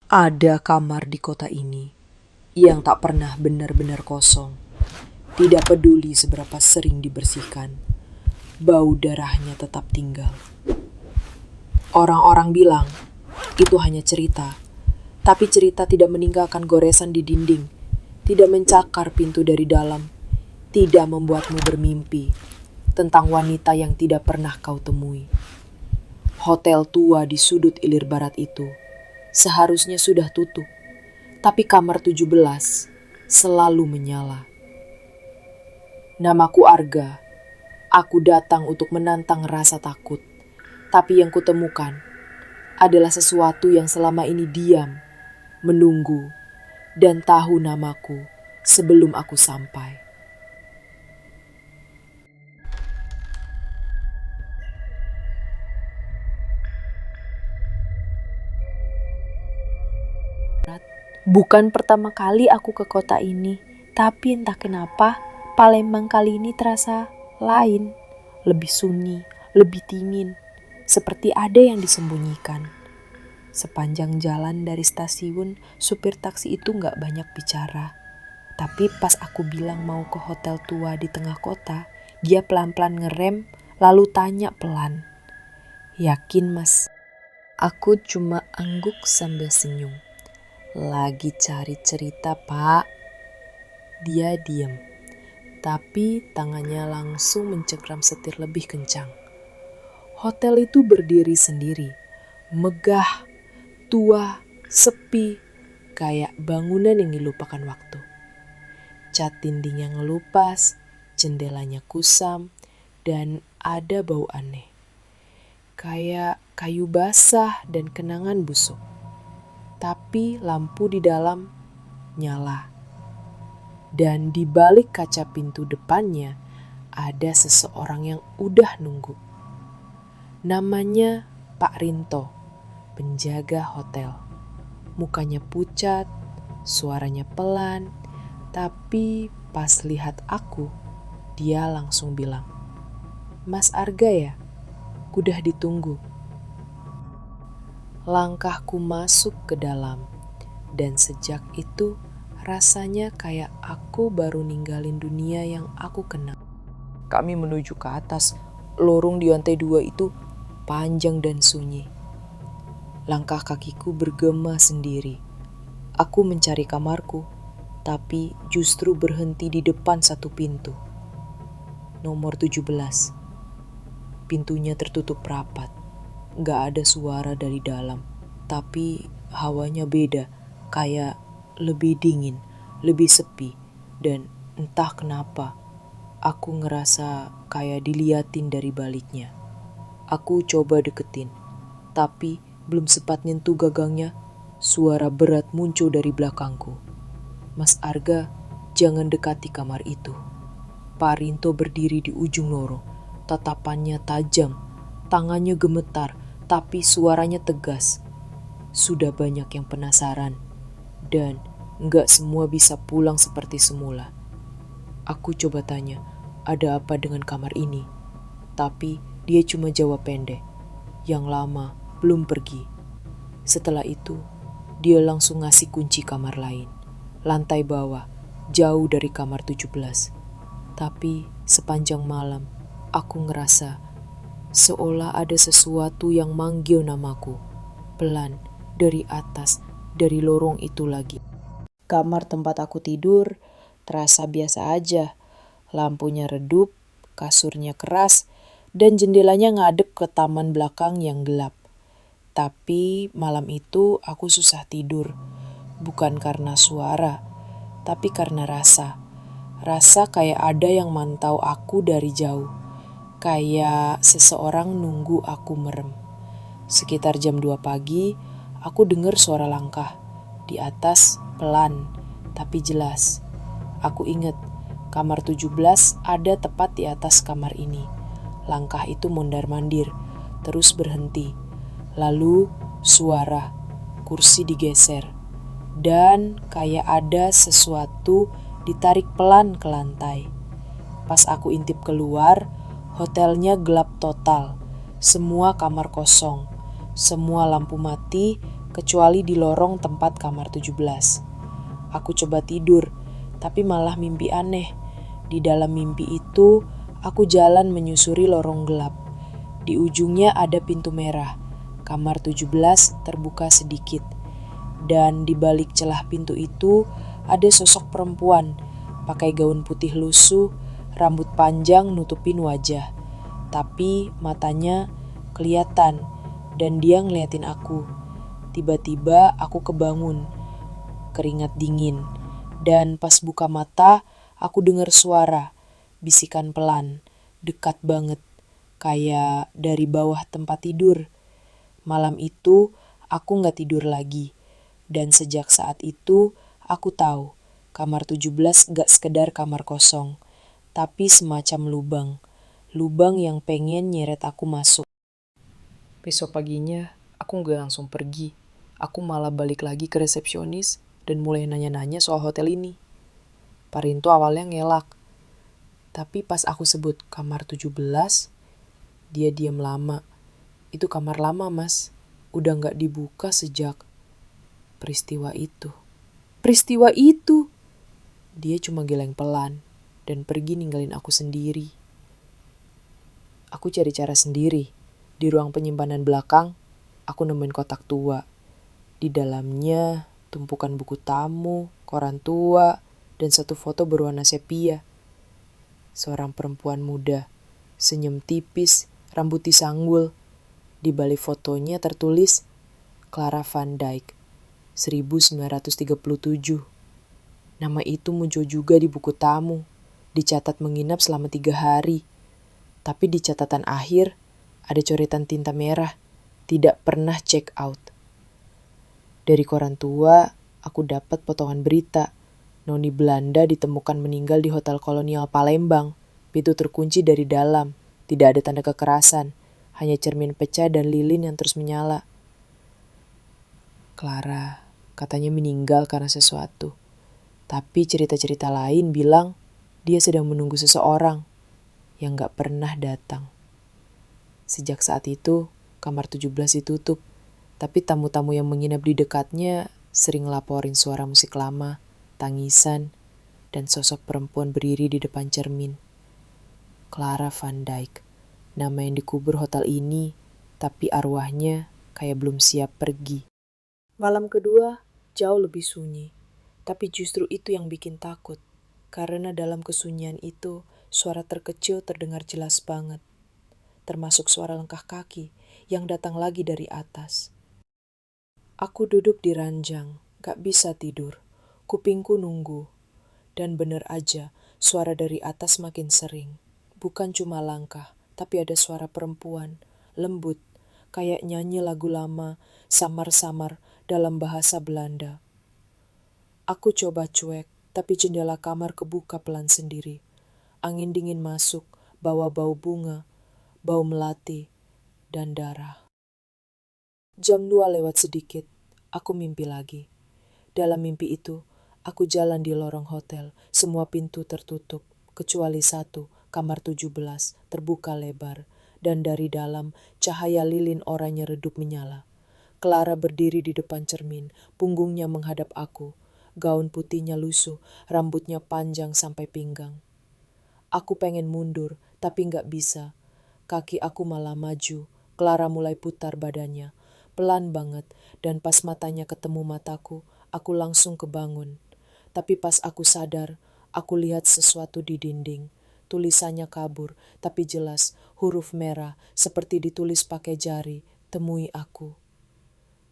Ada kamar di kota ini yang tak pernah benar-benar kosong. Tidak peduli seberapa sering dibersihkan, bau darahnya tetap tinggal. Orang-orang bilang itu hanya cerita, tapi cerita tidak meninggalkan goresan di dinding, tidak mencakar pintu dari dalam, tidak membuatmu bermimpi tentang wanita yang tidak pernah kau temui. Hotel tua di sudut ilir barat itu seharusnya sudah tutup, tapi kamar 17 selalu menyala. Namaku Arga. Aku datang untuk menantang rasa takut, tapi yang kutemukan adalah sesuatu yang selama ini diam, menunggu, dan tahu namaku sebelum aku sampai. Bukan pertama kali aku ke kota ini, tapi entah kenapa Palembang kali ini terasa lain, lebih sunyi, lebih dingin, seperti ada yang disembunyikan. Sepanjang jalan dari stasiun, supir taksi itu gak banyak bicara. Tapi pas aku bilang mau ke hotel tua di tengah kota, dia pelan-pelan ngerem, lalu tanya pelan. "Yakin, Mas?" Aku cuma angguk sambil senyum. "Lagi cari cerita, Pak." Dia diam, tapi tangannya langsung mencengkram setir lebih kencang. Hotel itu berdiri sendiri, megah, tua, sepi, kayak bangunan yang dilupakan waktu. Cat dinding yang ngelupas, jendelanya kusam, dan ada bau aneh. Kayak kayu basah dan kenangan busuk. Tapi lampu di dalam nyala. Dan di balik kaca pintu depannya ada seseorang yang udah nunggu. Namanya Pak Rinto, penjaga hotel. Mukanya pucat, suaranya pelan, tapi pas lihat aku, dia langsung bilang, "Mas Arga ya? Udah ditunggu." Langkahku masuk ke dalam, dan sejak itu rasanya kayak aku baru ninggalin dunia yang aku kenal. Kami menuju ke atas, lorong di lantai 2 itu panjang dan sunyi. Langkah kakiku bergema sendiri. Aku mencari kamarku, tapi justru berhenti di depan satu pintu. Nomor 17. Pintunya tertutup rapat. Gak ada suara dari dalam, tapi hawanya beda, kayak lebih dingin, lebih sepi, dan entah kenapa, aku ngerasa kayak diliatin dari baliknya. Aku coba deketin, tapi belum sempat nyentuh gagangnya, suara berat muncul dari belakangku. "Mas Arga, jangan dekati kamar itu." Pak Rinto berdiri di ujung lorong, tatapannya tajam, tangannya gemetar, tapi suaranya tegas. Sudah banyak yang penasaran, dan gak semua bisa pulang seperti semula. Aku coba tanya, ada apa dengan kamar ini? Tapi dia cuma jawab pendek, "Yang lama belum pergi." Setelah itu, dia langsung ngasih kunci kamar lain, lantai bawah, jauh dari kamar 17. Tapi sepanjang malam, aku ngerasa seolah ada sesuatu yang manggil namaku, pelan, dari atas, dari lorong itu lagi. Kamar tempat aku tidur terasa biasa aja. Lampunya redup, kasurnya keras, dan jendelanya ngadep ke taman belakang yang gelap. Tapi malam itu aku susah tidur. Bukan karena suara, tapi karena rasa. Rasa kayak ada yang mantau aku dari jauh. Kayak seseorang nunggu aku merem. Sekitar jam 2 pagi, aku dengar suara langkah. Di atas, pelan, tapi jelas. Aku ingat, kamar 17 ada tepat di atas kamar ini. Langkah itu mondar-mandir, terus berhenti. Lalu, suara, kursi digeser. Dan kayak ada sesuatu ditarik pelan ke lantai. Pas aku intip keluar, hotelnya gelap total, semua kamar kosong, semua lampu mati kecuali di lorong tempat kamar 17. Aku coba tidur, tapi malah mimpi aneh. Di dalam mimpi itu, aku jalan menyusuri lorong gelap. Di ujungnya ada pintu merah. Kamar 17 terbuka sedikit. Dan di balik celah pintu itu ada sosok perempuan pakai gaun putih lusuh, rambut panjang nutupin wajah. Tapi matanya kelihatan dan dia ngeliatin aku. Tiba-tiba aku kebangun, keringat dingin. Dan pas buka mata, aku dengar suara, bisikan pelan, dekat banget, kayak dari bawah tempat tidur. Malam itu, aku gak tidur lagi. Dan sejak saat itu, aku tahu, kamar 17 gak sekedar kamar kosong, tapi semacam lubang. Lubang yang pengen nyeret aku masuk. Besok paginya, aku gak langsung pergi. Aku malah balik lagi ke resepsionis dan mulai nanya-nanya soal hotel ini. Pak Rinto awalnya ngelak. Tapi pas aku sebut kamar 17, dia diam lama. Itu kamar lama, Mas. Udah gak dibuka sejak peristiwa itu. Peristiwa itu! Dia cuma geleng pelan dan pergi ninggalin aku sendiri. Aku cari cara sendiri. Di ruang penyimpanan belakang, aku nemuin kotak tua. Di dalamnya tumpukan buku tamu, koran tua, dan satu foto berwarna sepia. Seorang perempuan muda, senyum tipis, rambut disanggul. Di balik fotonya tertulis Clara Van Dyke, 1937. Nama itu muncul juga di buku tamu, dicatat menginap selama 3 hari. Tapi di catatan akhir, ada coretan tinta merah, tidak pernah check out. Dari koran tua, aku dapat potongan berita. Noni Belanda ditemukan meninggal di Hotel Kolonial Palembang. Pintu terkunci dari dalam, tidak ada tanda kekerasan, hanya cermin pecah dan lilin yang terus menyala. Clara katanya meninggal karena sesuatu. Tapi cerita-cerita lain bilang dia sedang menunggu seseorang yang gak pernah datang. Sejak saat itu, kamar 17 ditutup. Tapi tamu-tamu yang menginap di dekatnya sering laporin suara musik lama, tangisan, dan sosok perempuan berdiri di depan cermin. Clara Van Dyke, nama yang dikubur hotel ini, tapi arwahnya kayak belum siap pergi. Malam kedua jauh lebih sunyi, tapi justru itu yang bikin takut. Karena dalam kesunyian itu, suara terkecil terdengar jelas banget. Termasuk suara langkah kaki yang datang lagi dari atas. Aku duduk di ranjang, gak bisa tidur. Kupingku nunggu. Dan bener aja, suara dari atas makin sering. Bukan cuma langkah, tapi ada suara perempuan, lembut, kayak nyanyi lagu lama, samar-samar dalam bahasa Belanda. Aku coba cuek, tapi jendela kamar kebuka pelan sendiri. Angin dingin masuk, bawa bau bunga, bau melati, dan darah. Jam 2 lewat sedikit, aku mimpi lagi. Dalam mimpi itu, aku jalan di lorong hotel, semua pintu tertutup, kecuali satu, kamar 17, terbuka lebar, dan dari dalam cahaya lilin oranye redup menyala. Clara berdiri di depan cermin, punggungnya menghadap aku, gaun putihnya lusuh, rambutnya panjang sampai pinggang. Aku pengen mundur, tapi gak bisa. Kaki aku malah maju. Clara mulai putar badannya. Pelan banget. Dan pas matanya ketemu mataku, aku langsung kebangun. Tapi pas aku sadar, aku lihat sesuatu di dinding. Tulisannya kabur, tapi jelas. Huruf merah, seperti ditulis pakai jari. Temui aku.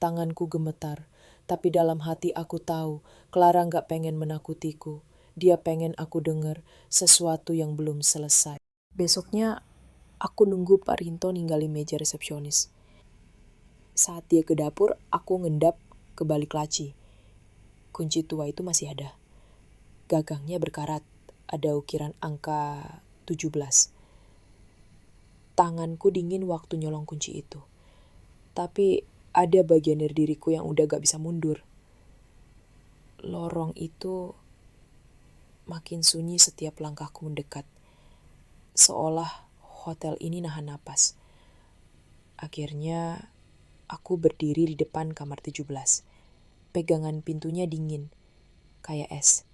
Tanganku gemetar. Tapi dalam hati aku tahu, Clara gak pengen menakutiku. Dia pengen aku dengar sesuatu yang belum selesai. Besoknya, aku nunggu Pak Rinto ninggalin meja resepsionis. Saat dia ke dapur, aku ngendap ke balik laci. Kunci tua itu masih ada. Gagangnya berkarat, ada ukiran angka 17. Tanganku dingin waktu nyolong kunci itu. Tapi ada bagian dari diriku yang udah gak bisa mundur. Lorong itu makin sunyi setiap langkahku mendekat. Seolah hotel ini nahan napas. Akhirnya Aku berdiri di depan kamar 17. Pegangan pintunya dingin, kayak es.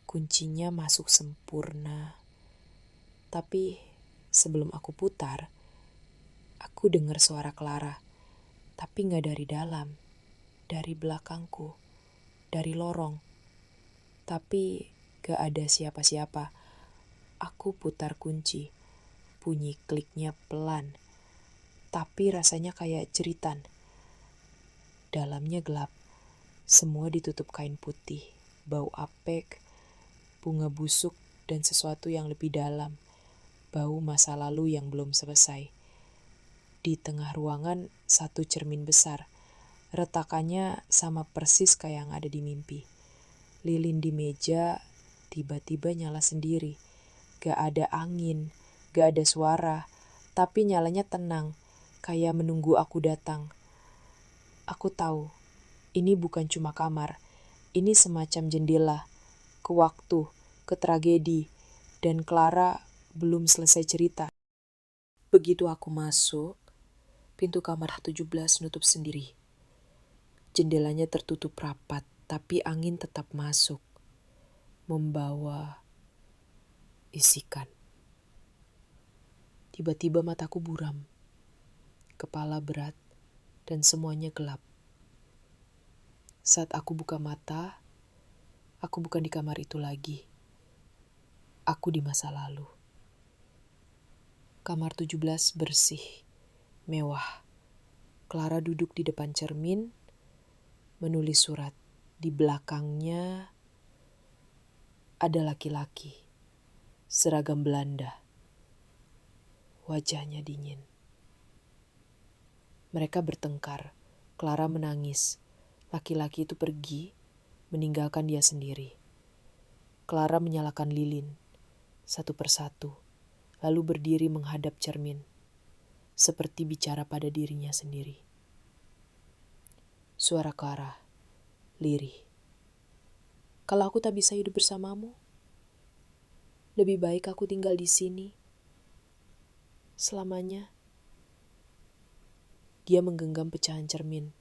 Kuncinya masuk sempurna. Tapi sebelum aku putar, aku dengar suara Clara. Tapi gak dari dalam, dari belakangku, dari lorong. Tapi gak ada siapa-siapa. Aku putar kunci. Bunyi kliknya pelan. Tapi rasanya kayak jeritan. Dalamnya gelap. Semua ditutup kain putih. Bau apek, bunga busuk, dan sesuatu yang lebih dalam. Bau masa lalu yang belum selesai. Di tengah ruangan satu cermin besar. Retakannya sama persis kayak yang ada di mimpi. Lilin di meja tiba-tiba nyala sendiri. Gak ada angin, gak ada suara, tapi nyalanya tenang, kayak menunggu aku datang. Aku tahu, ini bukan cuma kamar, ini semacam jendela, ke waktu, ke tragedi, dan Clara belum selesai cerita. Begitu aku masuk, pintu kamar 17 nutup sendiri. Jendelanya tertutup rapat, tapi angin tetap masuk, membawa isikan. Tiba-tiba mataku buram, kepala berat, dan semuanya gelap. Saat aku buka mata, aku bukan di kamar itu lagi. Aku di masa lalu. Kamar 17 bersih, mewah. Clara duduk di depan cermin, menulis surat. Di belakangnya ada laki-laki, seragam Belanda. Wajahnya dingin. Mereka bertengkar. Clara menangis. Laki-laki itu pergi, meninggalkan dia sendiri. Clara menyalakan lilin, satu persatu, lalu berdiri menghadap cermin, seperti bicara pada dirinya sendiri. Suara Clara, lirih. Kalau aku tak bisa hidup bersamamu, lebih baik aku tinggal di sini. Selamanya. Dia menggenggam pecahan cermin.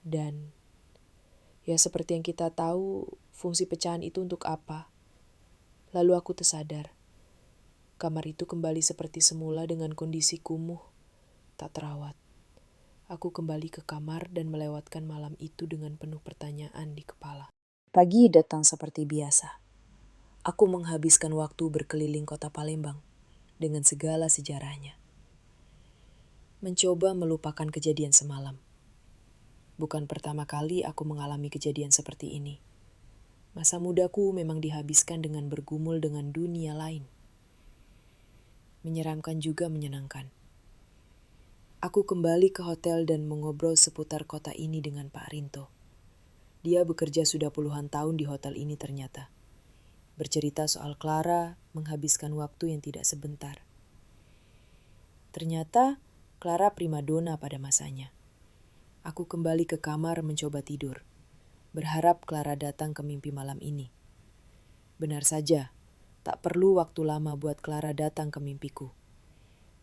Dan ya seperti yang kita tahu, fungsi pecahan itu untuk apa. Lalu aku tersadar. Kamar itu kembali seperti semula dengan kondisi kumuh, tak terawat. Aku kembali ke kamar dan melewatkan malam itu dengan penuh pertanyaan di kepala. Pagi datang seperti biasa. Aku menghabiskan waktu berkeliling kota Palembang dengan segala sejarahnya. Mencoba melupakan kejadian semalam. Bukan pertama kali aku mengalami kejadian seperti ini. Masa mudaku memang dihabiskan dengan bergumul dengan dunia lain. Menyeramkan juga menyenangkan. Aku kembali ke hotel dan mengobrol seputar kota ini dengan Pak Rinto. Dia bekerja sudah puluhan tahun di hotel ini ternyata. Bercerita soal Clara menghabiskan waktu yang tidak sebentar. Ternyata Clara primadona pada masanya. Aku kembali ke kamar mencoba tidur. Berharap Clara datang ke mimpi malam ini. Benar saja, tak perlu waktu lama buat Clara datang ke mimpiku.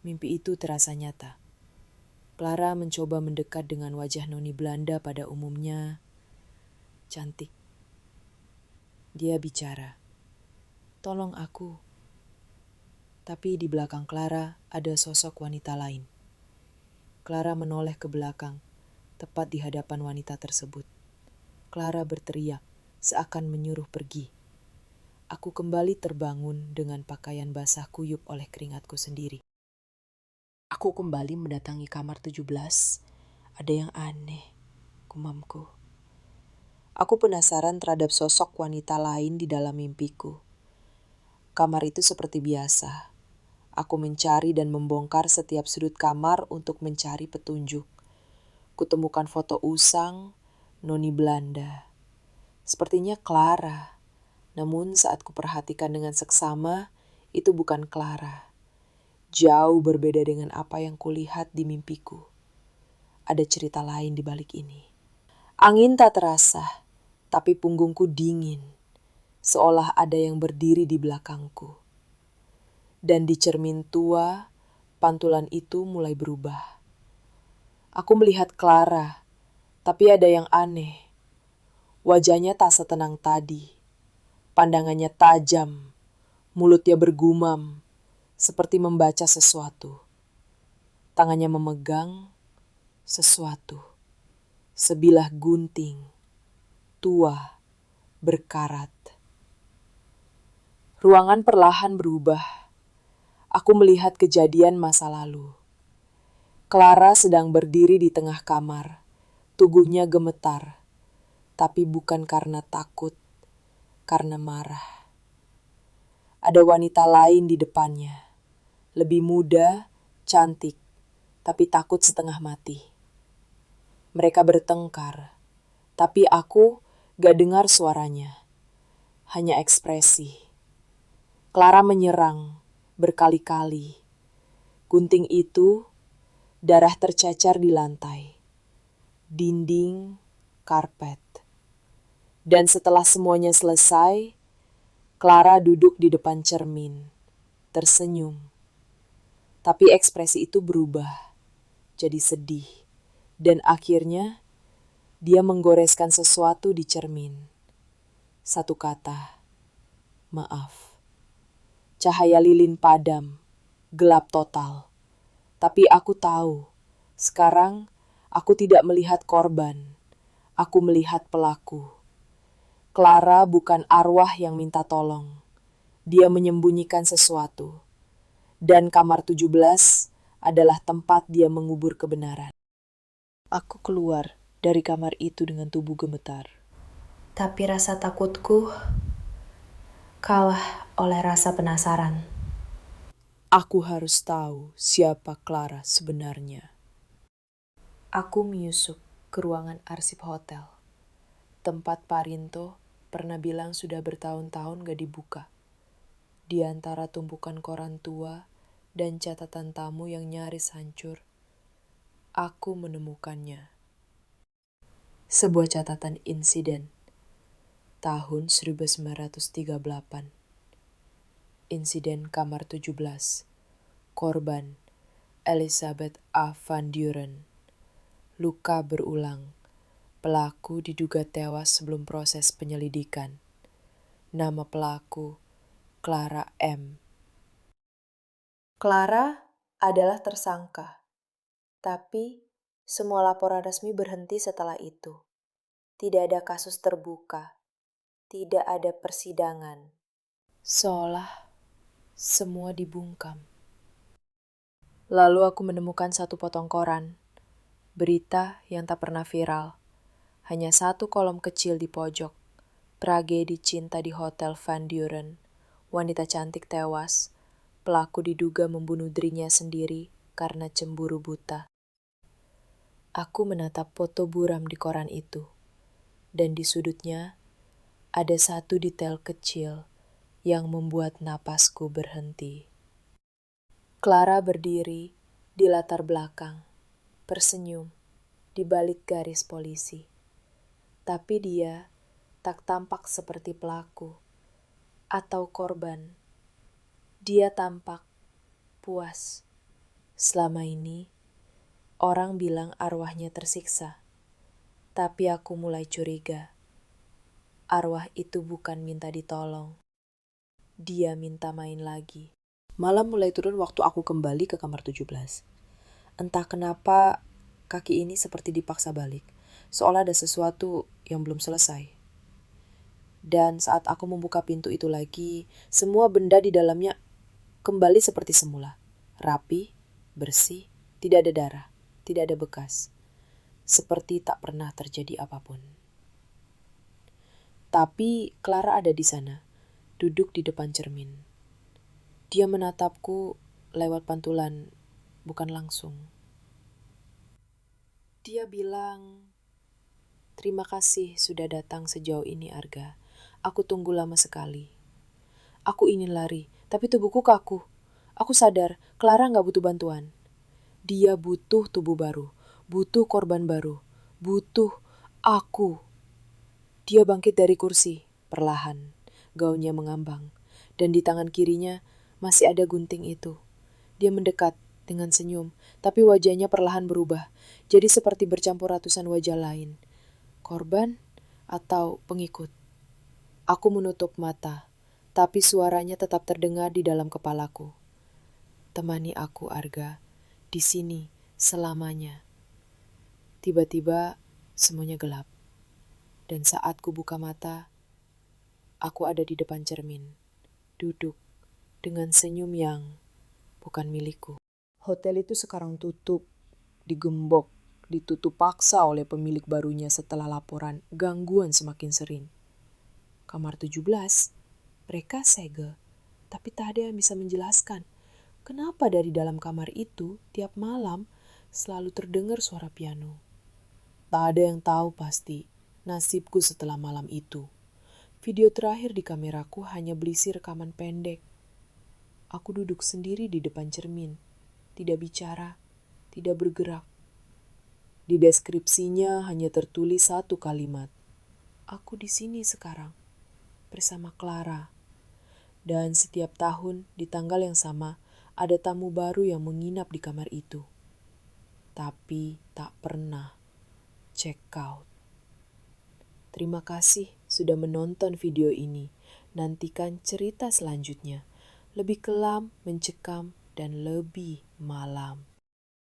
Mimpi itu terasa nyata. Clara mencoba mendekat dengan wajah noni Belanda pada umumnya. Cantik. Dia bicara, "Tolong aku." Tapi di belakang Clara ada sosok wanita lain. Clara menoleh ke belakang, tepat di hadapan wanita tersebut. Clara berteriak, seakan menyuruh pergi. Aku kembali terbangun dengan pakaian basah kuyup oleh keringatku sendiri. Aku kembali mendatangi kamar 17. Ada yang aneh, gumamku. Aku penasaran terhadap sosok wanita lain di dalam mimpiku. Kamar itu seperti biasa. Aku mencari dan membongkar setiap sudut kamar untuk mencari petunjuk. Kutemukan foto usang, noni Belanda. Sepertinya Clara. Namun saat kuperhatikan dengan seksama, itu bukan Clara. Jauh berbeda dengan apa yang kulihat di mimpiku. Ada cerita lain di balik ini. Angin tak terasa, tapi punggungku dingin. Seolah ada yang berdiri di belakangku. Dan di cermin tua, pantulan itu mulai berubah. Aku melihat Clara, tapi ada yang aneh. Wajahnya tak setenang tadi. Pandangannya tajam, mulutnya bergumam, seperti membaca sesuatu. Tangannya memegang sesuatu. Sebilah gunting, tua, berkarat. Ruangan perlahan berubah. Aku melihat kejadian masa lalu. Clara sedang berdiri di tengah kamar. Tubuhnya gemetar, tapi bukan karena takut, karena marah. Ada wanita lain di depannya, lebih muda, cantik, tapi takut setengah mati. Mereka bertengkar, tapi aku gak dengar suaranya, hanya ekspresi. Clara menyerang berkali-kali. Gunting itu, darah tercecer di lantai, dinding, karpet. Dan setelah semuanya selesai, Clara duduk di depan cermin, tersenyum. Tapi ekspresi itu berubah, jadi sedih. Dan akhirnya, dia menggoreskan sesuatu di cermin. Satu kata, maaf. Cahaya lilin padam, gelap total. Tapi aku tahu, sekarang aku tidak melihat korban. Aku melihat pelaku. Clara bukan arwah yang minta tolong. Dia menyembunyikan sesuatu. Dan kamar 17 adalah tempat dia mengubur kebenaran. Aku keluar dari kamar itu dengan tubuh gemetar. Tapi rasa takutku kalah oleh rasa penasaran. Aku harus tahu siapa Clara sebenarnya. Aku menyusup ke ruangan arsip hotel. Tempat Parinto pernah bilang sudah bertahun-tahun gak dibuka. Di antara tumpukan koran tua dan catatan tamu yang nyaris hancur, aku menemukannya. Sebuah catatan insiden tahun 1938. Insiden kamar 17. Korban Elizabeth A. Van Duren. Luka berulang. Pelaku diduga tewas sebelum proses penyelidikan. Nama pelaku Clara M. Clara adalah tersangka, tapi semua laporan resmi berhenti setelah itu. Tidak ada kasus terbuka, tidak ada persidangan. Seolah semua dibungkam. Lalu aku menemukan satu potong koran. Berita yang tak pernah viral. Hanya satu kolom kecil di pojok. Tragedi cinta di Hotel Van Duren. Wanita cantik tewas. Pelaku diduga membunuh dirinya sendiri karena cemburu buta. Aku menatap foto buram di koran itu. Dan di sudutnya ada satu detail kecil yang membuat napasku berhenti. Clara berdiri di latar belakang, tersenyum di balik garis polisi. Tapi dia tak tampak seperti pelaku atau korban. Dia tampak puas. Selama ini, orang bilang arwahnya tersiksa. Tapi aku mulai curiga. Arwah itu bukan minta ditolong. Dia minta main lagi. Malam mulai turun waktu aku kembali ke kamar 17. Entah kenapa kaki ini seperti dipaksa balik, seolah ada sesuatu yang belum selesai. Dan saat aku membuka pintu itu lagi, semua benda di dalamnya kembali seperti semula. Rapi, bersih, tidak ada darah, tidak ada bekas. Seperti tak pernah terjadi apapun. Tapi Clara ada di sana, duduk di depan cermin. Dia menatapku lewat pantulan, bukan langsung. Dia bilang, "Terima kasih sudah datang sejauh ini, Arga. Aku tunggu lama sekali. Aku ingin lari, tapi tubuhku kaku. Aku sadar, Clara gak butuh bantuan. Dia butuh tubuh baru, butuh korban baru, butuh aku." Dia bangkit dari kursi, perlahan. Gaunnya mengambang, dan di tangan kirinya masih ada gunting itu. Dia mendekat, dengan senyum, tapi wajahnya perlahan berubah, jadi seperti bercampur ratusan wajah lain. Korban atau pengikut? Aku menutup mata, tapi suaranya tetap terdengar di dalam kepalaku. Temani aku, Arga, di sini selamanya. Tiba-tiba semuanya gelap. Dan saat ku buka mata, aku ada di depan cermin, duduk dengan senyum yang bukan milikku. Hotel itu sekarang tutup, digembok, ditutup paksa oleh pemilik barunya setelah laporan gangguan semakin sering. Kamar 17, mereka segel, tapi tak ada yang bisa menjelaskan kenapa dari dalam kamar itu tiap malam selalu terdengar suara piano. Tak ada yang tahu pasti nasibku setelah malam itu. Video terakhir di kameraku hanya berisi rekaman pendek. Aku duduk sendiri di depan cermin, tidak bicara, tidak bergerak. Di deskripsinya hanya tertulis satu kalimat. Aku di sini sekarang, bersama Clara. Dan setiap tahun di tanggal yang sama, ada tamu baru yang menginap di kamar itu. Tapi tak pernah check out. Terima kasih sudah menonton video ini. Nantikan cerita selanjutnya. Lebih kelam, mencekam, dan lebih malam.